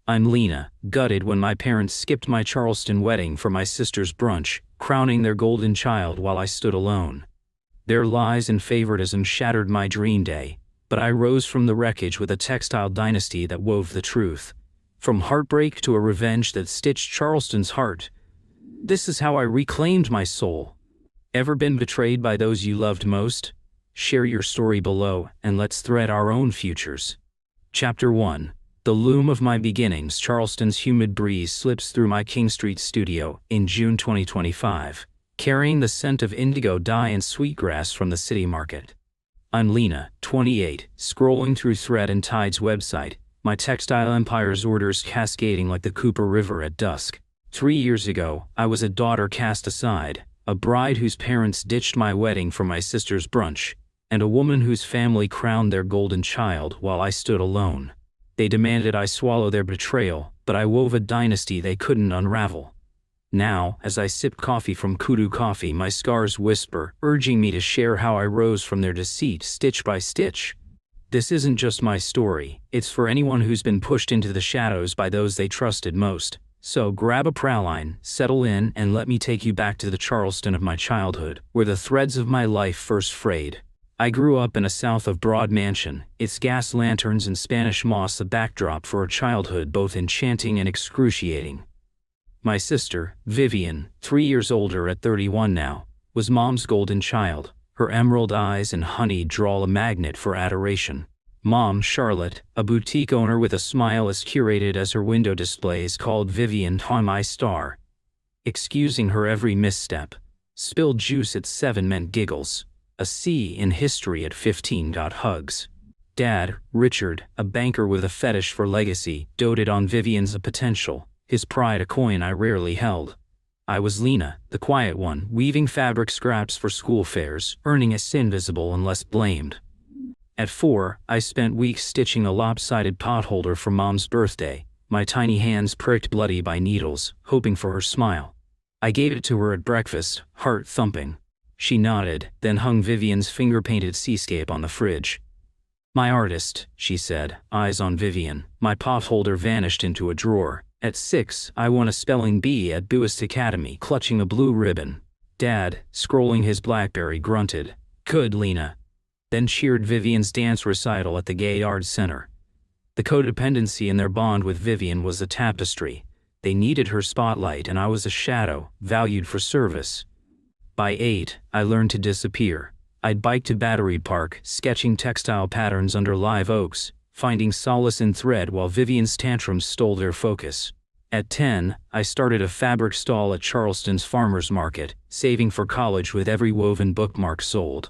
I'm Lena, gutted when my parents skipped my Charleston wedding for my sister's brunch, crowning their golden child while I stood alone. Their lies and favoritism shattered my dream day, but I rose from the wreckage with a textile dynasty that wove the truth. From heartbreak to a revenge that stitched Charleston's heart. This is how I reclaimed my soul. Ever been betrayed by those you loved most? Share your story below, and let's thread our own futures. Chapter 1. The loom of my beginnings. Charleston's humid breeze slips through my King Street studio in June 2025, carrying the scent of indigo dye and sweetgrass from the city market. I'm Lena, 28, scrolling through Thread and Tide's website, my textile empire's orders cascading like the Cooper River at dusk. 3 years ago, I was a daughter cast aside, a bride whose parents ditched my wedding for my sister's brunch, and a woman whose family crowned their golden child while I stood alone. They demanded I swallow their betrayal, but I wove a dynasty they couldn't unravel. Now, as I sip coffee from Kudu Coffee, my scars whisper, urging me to share how I rose from their deceit stitch by stitch. This isn't just my story, it's for anyone who's been pushed into the shadows by those they trusted most. So grab a praline, settle in, and let me take you back to the Charleston of my childhood, where the threads of my life first frayed. I grew up in a South of Broad mansion, its gas lanterns and Spanish moss a backdrop for a childhood both enchanting and excruciating. My sister, Vivian, 3 years older at 31 now, was Mom's golden child, her emerald eyes and honeyed drawl a magnet for adoration. Mom, Charlotte, a boutique owner with a smile as curated as her window displays, called Vivian my star. Excusing her every misstep. Spilled juice at 7 meant giggles. A C in history at 15 got hugs. Dad, Richard, a banker with a fetish for legacy, doted on Vivian's potential, his pride a coin I rarely held. I was Lena, the quiet one, weaving fabric scraps for school fairs, earning a sin visible unless blamed. At 4, I spent weeks stitching a lopsided potholder for Mom's birthday, my tiny hands pricked bloody by needles, hoping for her smile. I gave it to her at breakfast, heart thumping. She nodded, then hung Vivian's finger-painted seascape on the fridge. My artist, she said, eyes on Vivian. My potholder vanished into a drawer. At 6, I won a spelling bee at Buist Academy, clutching a blue ribbon. Dad, scrolling his BlackBerry, grunted, "Good, Lena." Then cheered Vivian's dance recital at the Gay Yard Center. The codependency in their bond with Vivian was a tapestry. They needed her spotlight and I was a shadow, valued for service. By 8, I learned to disappear. I'd bike to Battery Park, sketching textile patterns under live oaks, finding solace in thread while Vivian's tantrums stole their focus. At 10, I started a fabric stall at Charleston's farmer's market, saving for college with every woven bookmark sold.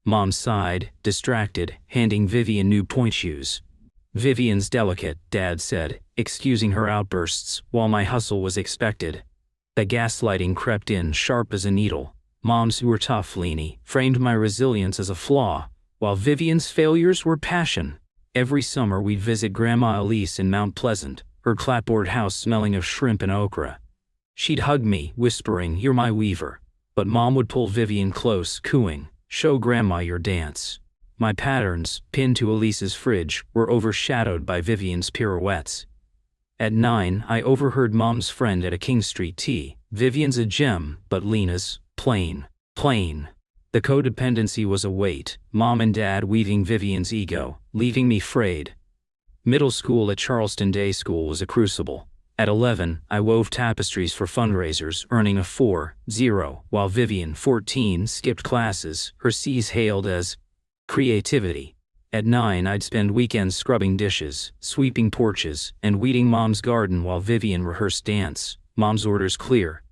Mom sighed, distracted, handing Vivian new point shoes. "Vivian's delicate," Dad said, excusing her outbursts, while my hustle was expected. The gaslighting crept in, sharp as a needle. Moms who were tough, Lena, framed my resilience as a flaw, while Vivian's failures were passion. Every summer we'd visit Grandma Elise in Mount Pleasant, her clapboard house smelling of shrimp and okra. She'd hug me, whispering, "You're my weaver." But Mom would pull Vivian close, cooing, "Show Grandma your dance." My patterns, pinned to Elise's fridge, were overshadowed by Vivian's pirouettes. At 9, I overheard Mom's friend at a King Street tea. "Vivian's a gem, but Lena's plain. The codependency was a weight, Mom and Dad weaving Vivian's ego, leaving me frayed. Middle school at Charleston Day School was a crucible. At 11, I wove tapestries for fundraisers, earning a 4.0, while Vivian, 14, skipped classes, her C's hailed as creativity. At 9, I'd spend weekends scrubbing dishes, sweeping porches, and weeding Mom's garden while Vivian rehearsed dance. Mom's orders clear.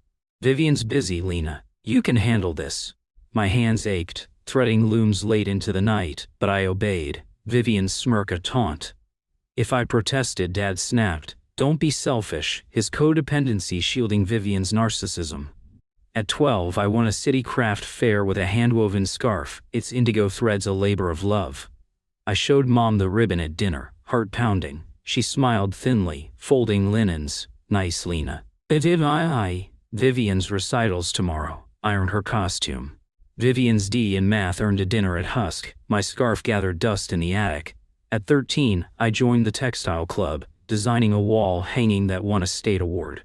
"Vivian's busy, Lena. You can handle this." My hands ached, threading looms late into the night, but I obeyed. Vivian's smirk a taunt. If I protested, Dad snapped, "Don't be selfish," his codependency shielding Vivian's narcissism. At 12, I won a city craft fair with a hand-woven scarf, its indigo threads a labor of love. I showed Mom the ribbon at dinner, heart pounding. She smiled thinly, folding linens. "Nice, Lena." Vivian's recitals tomorrow. Ironed her costume. Vivian's D in math earned a dinner at Husk. My scarf gathered dust in the attic. At 13, I joined the textile club, designing a wall hanging that won a state award.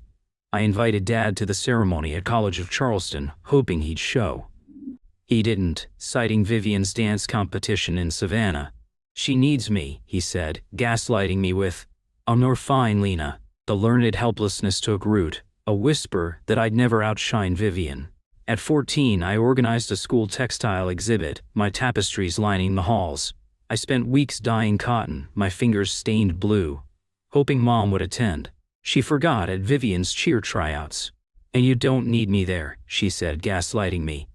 I invited Dad to the ceremony at College of Charleston, hoping he'd show. He didn't, citing Vivian's dance competition in Savannah. "She needs me," he said, gaslighting me with, "Oh, you're fine, Lena." The learned helplessness took root, a whisper that I'd never outshine Vivian. At 14, I organized a school textile exhibit, my tapestries lining the halls. I spent weeks dyeing cotton, my fingers stained blue, hoping Mom would attend. She forgot at Vivian's cheer tryouts. "And you don't need me there," she said, gaslighting me.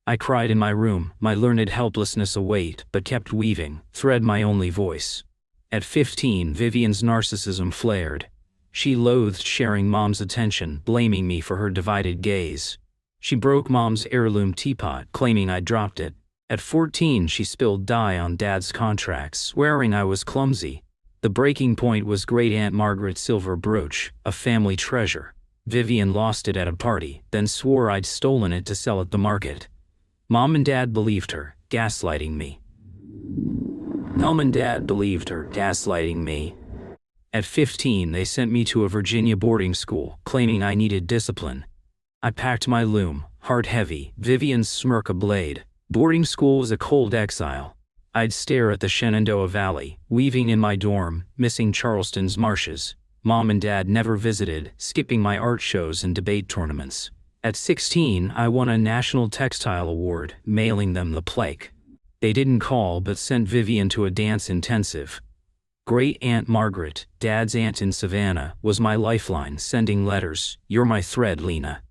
I cried in my room, my learned helplessness a weight, but kept weaving, thread my only voice. At 15, Vivian's narcissism flared. She loathed sharing Mom's attention, blaming me for her divided gaze. She broke Mom's heirloom teapot, claiming I'd dropped it. At 14, she spilled dye on Dad's contracts, swearing I was clumsy. The breaking point was Great Aunt Margaret's silver brooch, a family treasure. Vivian lost it at a party, then swore I'd stolen it to sell at the market. Mom and Dad believed her, gaslighting me. At 15, they sent me to a Virginia boarding school, claiming I needed discipline. I packed my loom, heart heavy, Vivian's smirk a blade. Boarding school was a cold exile. I'd stare at the Shenandoah Valley, weaving in my dorm, missing Charleston's marshes. Mom and Dad never visited, skipping my art shows and debate tournaments. At 16, I won a National Textile Award, mailing them the plaque. They didn't call but sent Vivian to a dance intensive. Great Aunt Margaret, Dad's aunt in Savannah, was my lifeline, sending letters. "You're my thread, Lena."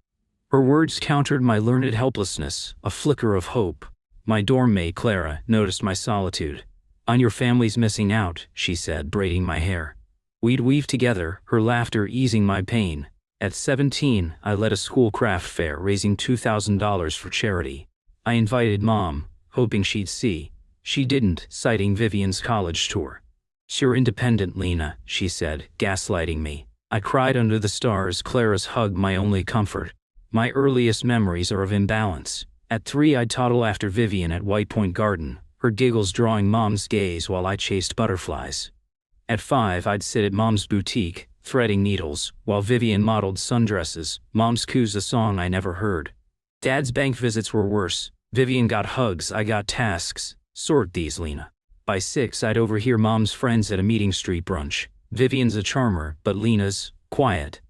Her words countered my learned helplessness, a flicker of hope. My dorm mate, Clara, noticed my solitude. "On your family's missing out," she said, braiding my hair. We'd weave together, her laughter easing my pain. At 17, I led a school craft fair, raising $2,000 for charity. I invited Mom, hoping she'd see. She didn't, citing Vivian's college tour. "You're independent, Lena," she said, gaslighting me. I cried under the stars, Clara's hug my only comfort. My earliest memories are of imbalance. At 3, I'd toddle after Vivian at White Point Garden, her giggles drawing Mom's gaze while I chased butterflies. At 5, I'd sit at Mom's boutique, threading needles, while Vivian modeled sundresses. Mom's coos a song I never heard. Dad's bank visits were worse. Vivian got hugs, I got tasks. "Sort these, Lena." By 6, I'd overhear Mom's friends at a meeting street brunch. Vivian's a charmer, but Lena's quiet.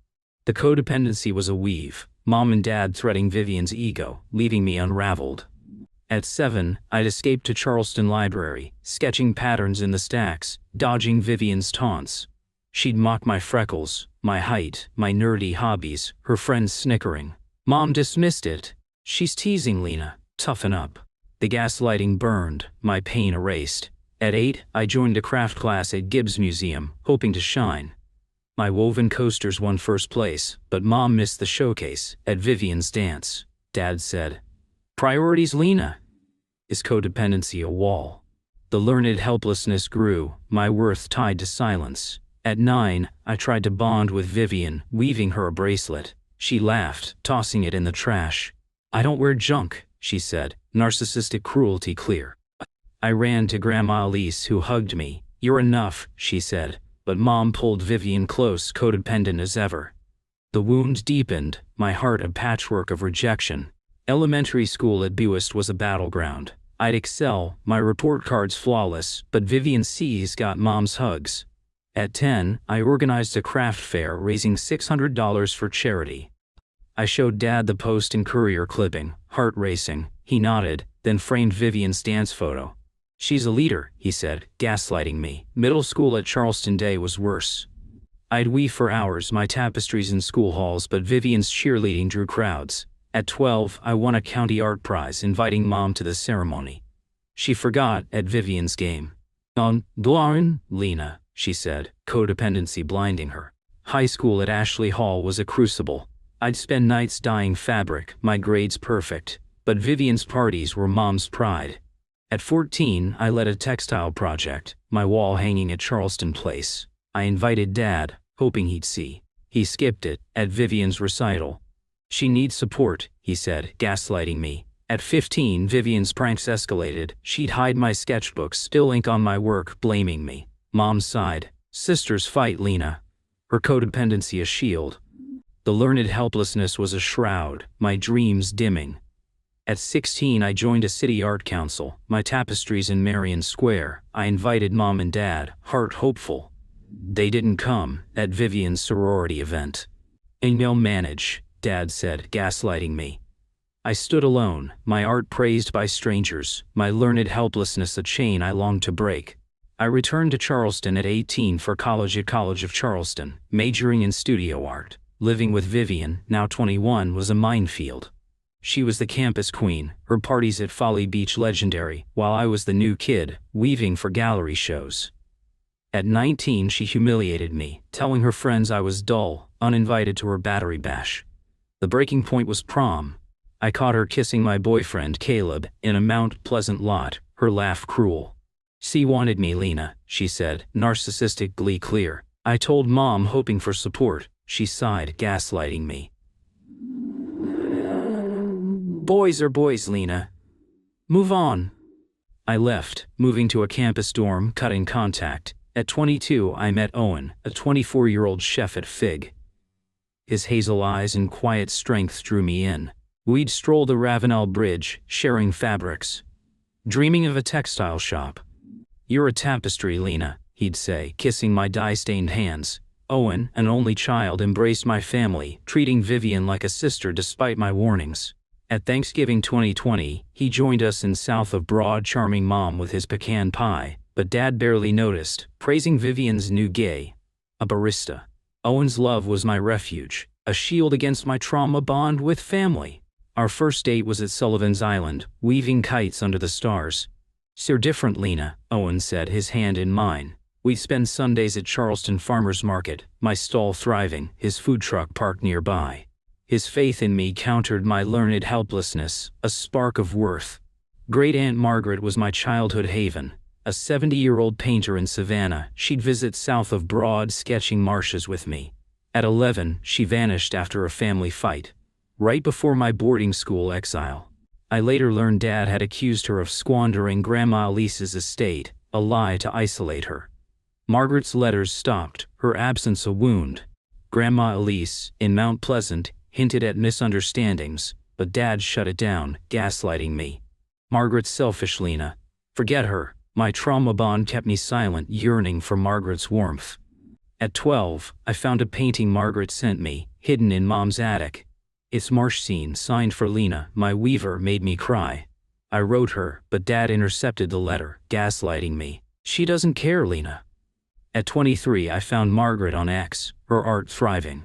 The codependency was a weave. Mom and Dad threading Vivian's ego, leaving me unraveled. At 7, I'd escape to Charleston Library, sketching patterns in the stacks, dodging Vivian's taunts. She'd mock my freckles, my height, my nerdy hobbies, her friends snickering. Mom dismissed it. "She's teasing, Lena. Toughen up." The gaslighting burned, my pain erased. At 8, I joined a craft class at Gibbs Museum, hoping to shine. My woven coasters won first place, but Mom missed the showcase. At Vivian's dance, Dad said, "Priorities, Lena." Is codependency a wall? The learned helplessness grew, my worth tied to silence. At 9, I tried to bond with Vivian, weaving her a bracelet. She laughed, tossing it in the trash. "I don't wear junk," she said, narcissistic cruelty clear. I ran to Grandma Elise, who hugged me. "You're enough," she said, but Mom pulled Vivian close, codependent as ever. The wound deepened, my heart a patchwork of rejection. Elementary school at Buist was a battleground. I'd excel, my report cards flawless, but Vivian C's got Mom's hugs. At 10, I organized a craft fair, raising $600 for charity. I showed Dad the Post and Courier clipping, heart racing. He nodded, then framed Vivian's dance photo. "She's a leader," he said, gaslighting me. Middle school at Charleston Day was worse. I'd weave for hours, my tapestries in school halls, but Vivian's cheerleading drew crowds. At 12, I won a county art prize, inviting Mom to the ceremony. She forgot at Vivian's game. "Darn, Lena," she said, codependency blinding her. High school at Ashley Hall was a crucible. I'd spend nights dyeing fabric, my grades perfect, but Vivian's parties were Mom's pride. At 14, I led a textile project, my wall hanging at Charleston Place. I invited Dad, hoping he'd see. He skipped it, at Vivian's recital. "She needs support," he said, gaslighting me. At 15, Vivian's pranks escalated. She'd hide my sketchbooks, spill ink on my work, blaming me. Mom sighed. Sisters fight Lena. Her codependency a shield. The learned helplessness was a shroud, my dreams dimming. At 16 I joined a city art council, my tapestries in Marion Square. I invited mom and dad, heart hopeful. They didn't come, at Vivian's sorority event. "They'll manage," Dad said, gaslighting me. I stood alone, my art praised by strangers, my learned helplessness a chain I longed to break. I returned to Charleston at 18 for college at College of Charleston, majoring in studio art. Living with Vivian, now 21, was a minefield. She was the campus queen, her parties at Folly Beach legendary, while I was the new kid, weaving for gallery shows. At 19 she humiliated me, telling her friends I was dull, uninvited to her battery bash. The breaking point was prom. I caught her kissing my boyfriend Caleb in a Mount Pleasant lot, her laugh cruel. "She wanted me, Lena," she said, narcissistic glee clear. I told mom hoping for support. She sighed, gaslighting me. "Boys are boys, Lena. Move on." I left, moving to a campus dorm, cutting contact. At 22 I met Owen, a 24-year-old chef at Fig. His hazel eyes and quiet strength drew me in. We'd stroll the Ravenel Bridge, sharing fabrics. Dreaming of a textile shop. "You're a tapestry, Lena," he'd say, kissing my dye-stained hands. Owen, an only child, embraced my family, treating Vivian like a sister despite my warnings. At Thanksgiving 2020, he joined us in South of Broad, charming mom with his pecan pie, but Dad barely noticed, praising Vivian's new gay, a barista. Owen's love was my refuge, a shield against my trauma bond with family. Our first date was at Sullivan's Island, weaving kites under the stars. "You're different, Lena," Owen said, his hand in mine. We'd spend Sundays at Charleston Farmers Market, my stall thriving, his food truck parked nearby. His faith in me countered my learned helplessness, a spark of worth. Great Aunt Margaret was my childhood haven. A 70-year-old painter in Savannah, she'd visit South of Broad sketching marshes with me. At 11, she vanished after a family fight, right before my boarding school exile. I later learned Dad had accused her of squandering Grandma Elise's estate, a lie to isolate her. Margaret's letters stopped, her absence a wound. Grandma Elise, in Mount Pleasant, hinted at misunderstandings, but Dad shut it down, gaslighting me. "Margaret's selfish, Lena. Forget her." My trauma bond kept me silent, yearning for Margaret's warmth. At 12, I found a painting Margaret sent me, hidden in Mom's attic. Its marsh scene, signed for Lena, my weaver, made me cry. I wrote her, but Dad intercepted the letter, gaslighting me. "She doesn't care, Lena." At 23, I found Margaret on X, her art thriving.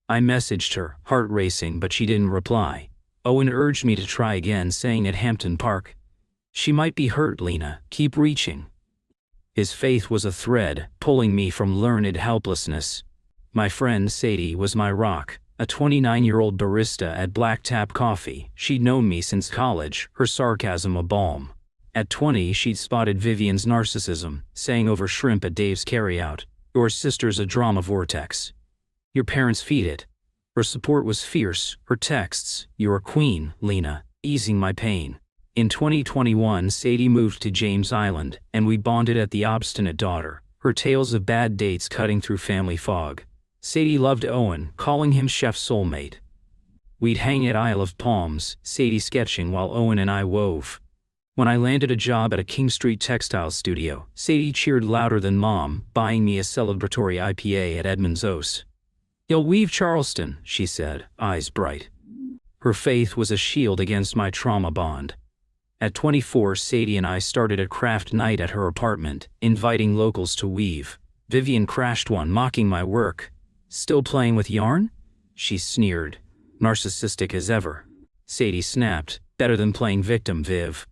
I messaged her, heart racing, but she didn't reply. Owen urged me to try again, saying at Hampton Park, "She might be hurt, Lena. Keep reaching." His faith was a thread, pulling me from learned helplessness. My friend Sadie was my rock, a 29-year-old barista at Black Tap Coffee. She'd known me since college, her sarcasm a balm. At 20, she'd spotted Vivian's narcissism, saying over shrimp at Dave's carryout, "Your sister's a drama vortex. Your parents feed it." Her support was fierce, her texts, "You're a queen, Lena," easing my pain. In 2021, Sadie moved to James Island, and we bonded at The Obstinate Daughter, her tales of bad dates cutting through family fog. Sadie loved Owen, calling him chef soulmate. We'd hang at Isle of Palms, Sadie sketching while Owen and I wove. When I landed a job at a King Street textile studio, Sadie cheered louder than Mom, buying me a celebratory IPA at Edmond's Oast. "You'll weave Charleston," she said, eyes bright. Her faith was a shield against my trauma bond. At 24, Sadie and I started a craft night at her apartment, inviting locals to weave. Vivian crashed one, mocking my work. "Still playing with yarn?" she sneered, narcissistic as ever. Sadie snapped, "Better than playing victim, Viv."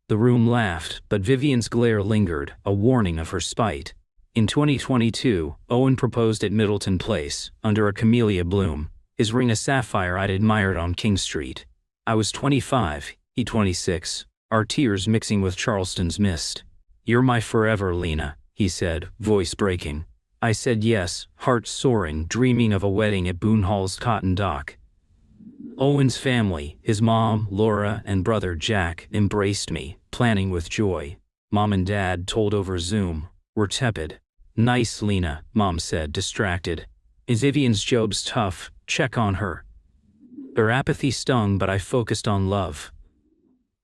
The room laughed, but Vivian's glare lingered, a warning of her spite. In 2022, Owen proposed at Middleton Place, under a camellia bloom, his ring a sapphire I'd admired on King Street. I was 25, he 26, our tears mixing with Charleston's mist. "You're my forever, Lena," he said, voice breaking. I said yes, heart soaring, dreaming of a wedding at Boone Hall's Cotton Dock. Owen's family, his mom, Laura, and brother Jack, embraced me, planning with joy. Mom and Dad, told over Zoom, were tepid. Nice, Lena, Mom said, distracted. Is Vivian's job's tough? Check on her. Her apathy stung, but I focused on love.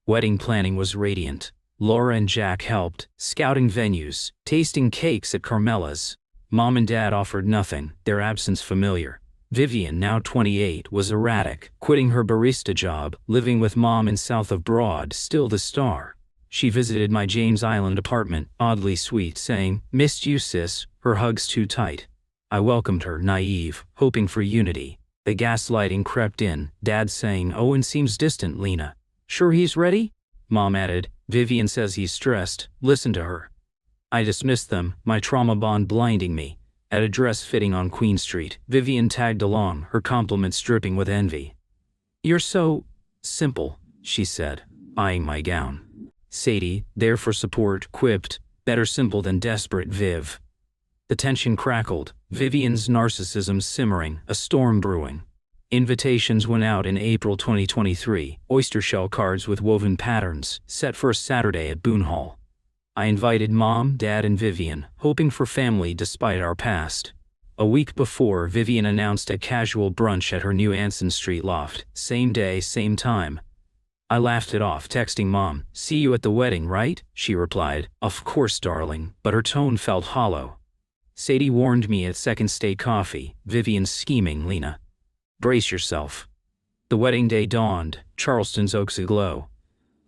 Wedding planning was radiant. Laura and Jack helped, scouting venues, tasting cakes at Carmela's. Mom and Dad offered nothing, their absence familiar. Vivian, now 28, was erratic, quitting her barista job, living with Mom in south of Broad, still the star. She visited my James Island apartment, oddly sweet, saying, "Missed you, sis," her hugs too tight. I welcomed her, naive, hoping for unity. The gaslighting crept in, Dad saying, "Owen seems distant, Lena." "Sure he's ready?" Mom added, "Vivian says he's stressed, listen to her." I dismissed them, my trauma bond blinding me. At a dress fitting on Queen Street, Vivian tagged along, her compliments dripping with envy. "You're so simple," she said, eyeing my gown. Sadie, there for support, quipped, "Better simple than desperate, Viv." The tension crackled, Vivian's narcissism simmering, a storm brewing. Invitations went out in April 2023, oyster shell cards with woven patterns, set for a Saturday at Boone Hall. I invited Mom, Dad, and Vivian, hoping for family despite our past. A week before, Vivian announced a casual brunch at her new Anson Street loft, same day, same time. I laughed it off, texting Mom, "See you at the wedding, right?" She replied, "Of course, darling," but her tone felt hollow. Sadie warned me at Second State Coffee, "Vivian's scheming, Lena. Brace yourself." The wedding day dawned, Charleston's oaks aglow.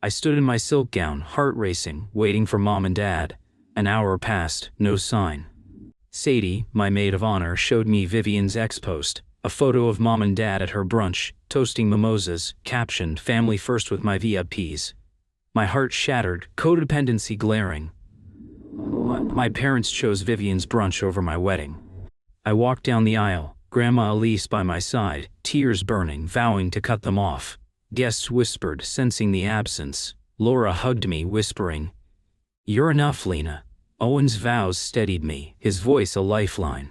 I stood in my silk gown, heart racing, waiting for Mom and Dad. An hour passed, no sign. Sadie, my maid of honor, showed me Vivian's ex-post, a photo of Mom and Dad at her brunch, toasting mimosas, captioned, "Family first with my VIPs." My heart shattered, codependency glaring. My parents chose Vivian's brunch over my wedding. I walked down the aisle, Grandma Elise by my side, tears burning, vowing to cut them off. Guests whispered, sensing the absence. Laura hugged me, whispering, "You're enough, Lena." Owen's vows steadied me, his voice a lifeline.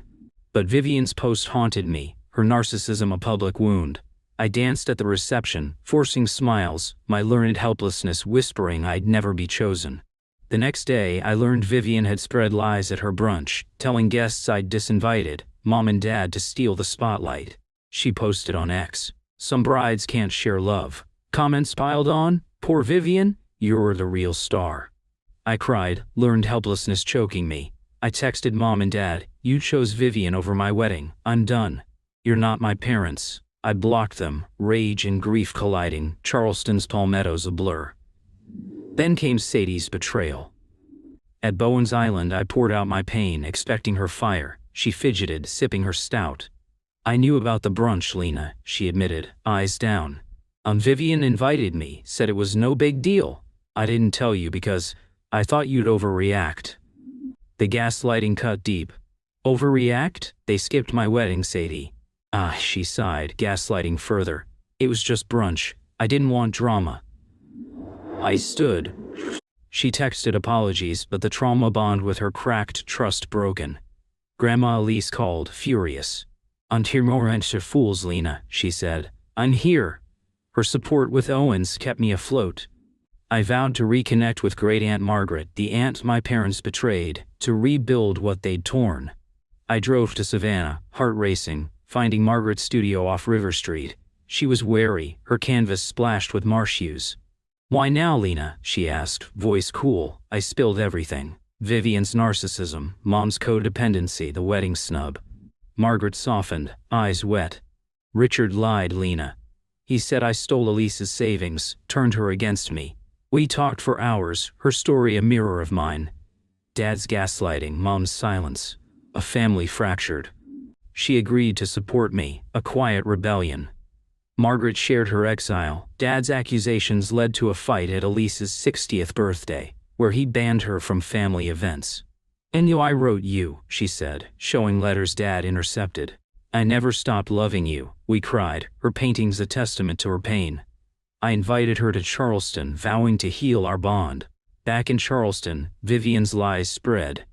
But Vivian's post haunted me, her narcissism a public wound. I danced at the reception, forcing smiles, my learned helplessness whispering I'd never be chosen. The next day, I learned Vivian had spread lies at her brunch, telling guests I'd disinvited Mom and Dad to steal the spotlight. She posted on X, "Some brides can't share love." Comments piled on, "Poor Vivian, you're the real star." I cried, learned helplessness choking me. I texted Mom and Dad, "You chose Vivian over my wedding, I'm done. You're not my parents." I blocked them, rage and grief colliding, Charleston's palmettos a blur. Then came Sadie's betrayal. At Bowen's Island, I poured out my pain, expecting her fire. She fidgeted, sipping her stout. "I knew about the brunch, Lena," she admitted, eyes down. "Vivian invited me, said it was no big deal. I didn't tell you because I thought you'd overreact." The gaslighting cut deep. "Overreact? They skipped my wedding, Sadie." "Ah," she sighed, gaslighting further. "It was just brunch. I didn't want drama." I stood. She texted apologies, but the trauma bond with her cracked, trust broken. Grandma Elise called, furious. "Until more enter fools, Lena," she said. "I'm here." Her support with Owens kept me afloat. I vowed to reconnect with Great Aunt Margaret, the aunt my parents betrayed, to rebuild what they'd torn. I drove to Savannah, heart racing, finding Margaret's studio off River Street. She was wary, her canvas splashed with marsh hues. "Why now, Lena?" she asked, voice cool. I spilled everything. Vivian's narcissism, Mom's codependency, the wedding snub. Margaret softened, eyes wet. "Richard lied, Lena. He said I stole Elise's savings, turned her against me. We talked for hours, her story a mirror of mine. Dad's gaslighting, Mom's silence. A family fractured. She agreed to support me, a quiet rebellion. Margaret shared her exile. Dad's accusations led to a fight at Elise's 60th birthday, where he banned her from family events. "And you, I wrote you," she said, showing letters Dad intercepted. "I never stopped loving you," we cried, her paintings a testament to her pain. I invited her to Charleston, vowing to heal our bond. Back in Charleston, Vivian's lies spread.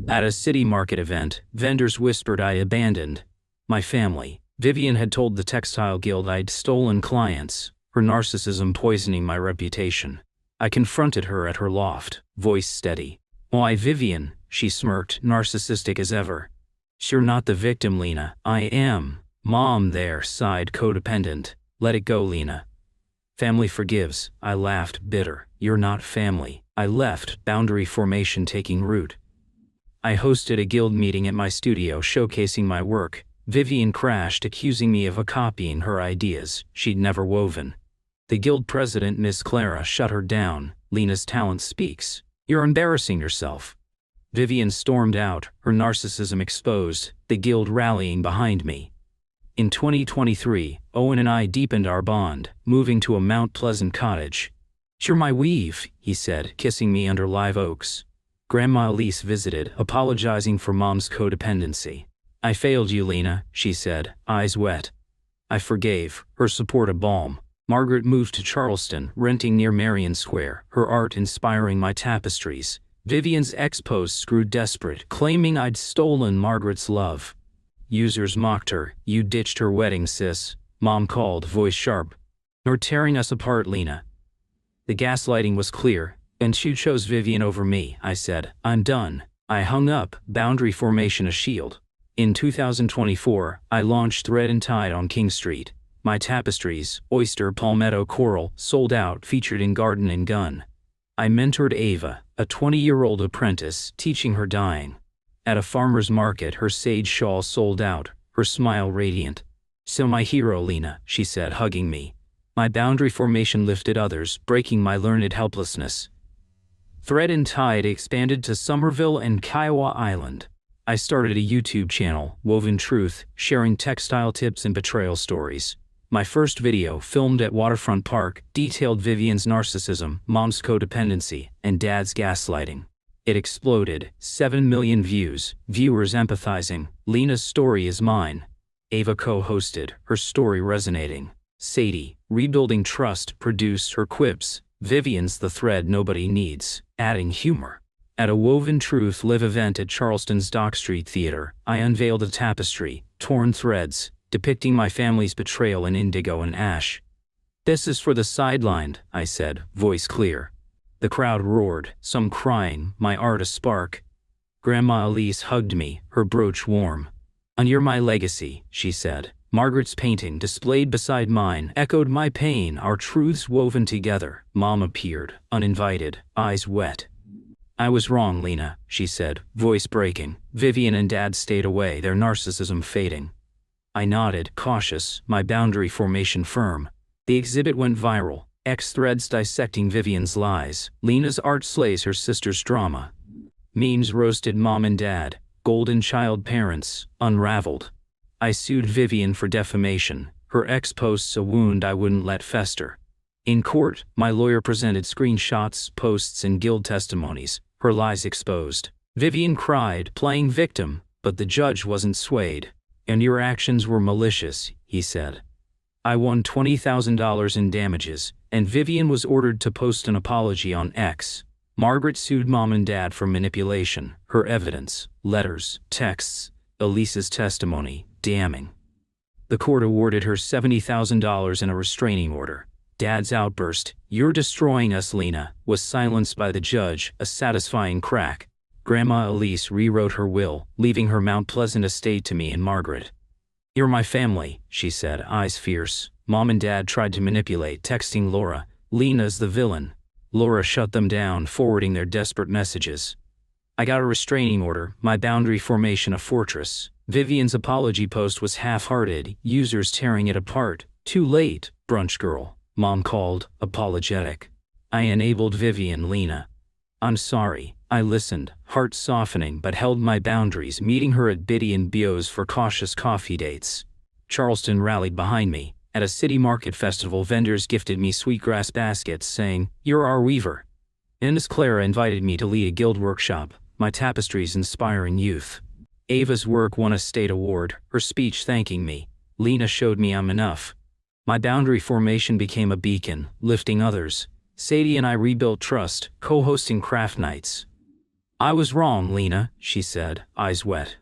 At a city market event, vendors whispered I abandoned my family. Vivian had told the Textile Guild I'd stolen clients, her narcissism poisoning my reputation. I confronted her at her loft, voice steady. "Why, Vivian, she smirked, narcissistic as ever. You're not the victim, Lena. I am. Mom there, sighed codependent. Let it go, Lena. Family forgives, I laughed, bitter. You're not family. I left, boundary formation taking root. I hosted a guild meeting at my studio showcasing my work. Vivian crashed, accusing me of copying her ideas she'd never woven. The guild president, Miss Clara, shut her down. Lena's talent speaks. You're embarrassing yourself. Vivian stormed out, her narcissism exposed, the guild rallying behind me. In 2023, Owen and I deepened our bond, moving to a Mount Pleasant cottage. You're my weave, he said, kissing me under live oaks. Grandma Elise visited, apologizing for Mom's codependency. I failed you, Lena, she said, eyes wet. I forgave, her support a balm. Margaret moved to Charleston, renting near Marion Square, her art inspiring my tapestries. Vivian's ex-posts grew desperate, claiming I'd stolen Margaret's love. Users mocked her. You ditched her wedding, sis. Mom called, voice sharp. You're tearing us apart, Lena. The gaslighting was clear, and you chose Vivian over me, I said. I'm done. I hung up, boundary formation a shield. In 2024, I launched Thread and Tide on King Street. My tapestries, oyster, palmetto, coral, sold out, featured in Garden and Gun. I mentored Ava, a 20-year-old apprentice, teaching her dyeing. At a farmer's market, her sage shawl sold out, her smile radiant. So my hero, Lena, she said, hugging me. My boundary formation lifted others, breaking my learned helplessness. Thread and Tide expanded to Somerville and Kiowa Island. I started a YouTube channel, Woven Truth, sharing textile tips and betrayal stories. My first video, filmed at Waterfront Park, detailed Vivian's narcissism, Mom's codependency, and Dad's gaslighting. It exploded, 7 million views, viewers empathizing. Lena's story is mine. Ava co-hosted, her story resonating. Sadie, rebuilding trust, produced her quips. Vivian's the thread nobody needs, adding humor. At a Woven Truth Live event at Charleston's Dock Street Theater, I unveiled a tapestry, torn threads, depicting my family's betrayal in indigo and ash. This is for the sidelined, I said, voice clear. The crowd roared, some crying, my art a spark. Grandma Elise hugged me, her brooch warm. And you're my legacy, she said. Margaret's painting, displayed beside mine, echoed my pain, our truths woven together. Mom appeared, uninvited, eyes wet. I was wrong, Lena, she said, voice breaking. Vivian and Dad stayed away, their narcissism fading. I nodded, cautious, my boundary formation firm. The exhibit went viral. X-threads dissecting Vivian's lies. Lena's art slays her sister's drama. Memes roasted Mom and Dad. Golden child parents, unraveled. I sued Vivian for defamation. Her ex-posts a wound I wouldn't let fester. In court, my lawyer presented screenshots, posts, and guild testimonies. Her lies exposed. Vivian cried, playing victim, but the judge wasn't swayed. And your actions were malicious, he said. I won $20,000 in damages, and Vivian was ordered to post an apology on X. Margaret sued Mom and Dad for manipulation. Her evidence, letters, texts, Elise's testimony, damning. The court awarded her $70,000 in a restraining order. Dad's outburst, "You're destroying us, Lena," was silenced by the judge, a satisfying crack. Grandma Elise rewrote her will, leaving her Mount Pleasant estate to me and Margaret. "You're my family," she said, eyes fierce. Mom and Dad tried to manipulate, texting Laura, "Lena's the villain." Laura shut them down, forwarding their desperate messages. I got a restraining order, my boundary formation a fortress. Vivian's apology post was half-hearted, users tearing it apart. "Too late, brunch girl," Mom called, apologetic. I enabled Vivian, Lena. "I'm sorry." I listened, heart softening, but held my boundaries, meeting her at Biddy and Bio's for cautious coffee dates. Charleston rallied behind me. At a city market festival, vendors gifted me sweetgrass baskets, saying, "You're our weaver." Miss Clara invited me to lead a guild workshop, my tapestries inspiring youth. Ava's work won a state award, her speech thanking me. Lena showed me I'm enough. My boundary formation became a beacon, lifting others. Sadie and I rebuilt trust, co-hosting craft nights. "I was wrong, Lena," she said, eyes wet.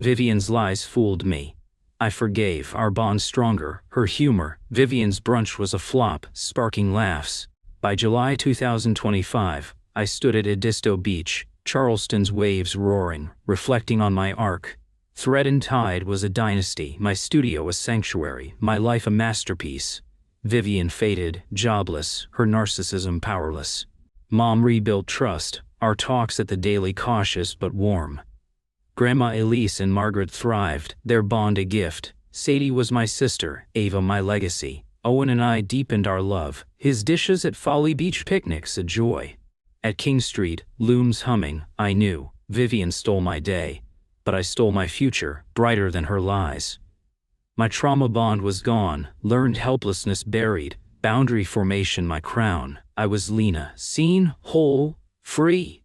Vivian's lies fooled me. I forgave, our bond stronger, her humor. Vivian's brunch was a flop, sparking laughs. By July 2025, I stood at Edisto Beach, Charleston's waves roaring, reflecting on my arc. Thread and tide was a dynasty, my studio a sanctuary, my life a masterpiece. Vivian faded, jobless, her narcissism powerless. Mom rebuilt trust, our talks at the daily cautious but warm. Grandma Elise and Margaret thrived, their bond a gift. Sadie was my sister, Ava my legacy. Owen and I deepened our love, his dishes at Folly Beach picnics a joy. At King Street, looms humming, I knew, Vivian stole my day. But I stole my future, brighter than her lies. My trauma bond was gone, learned helplessness buried, boundary formation my crown. I was Lena, seen, whole, free.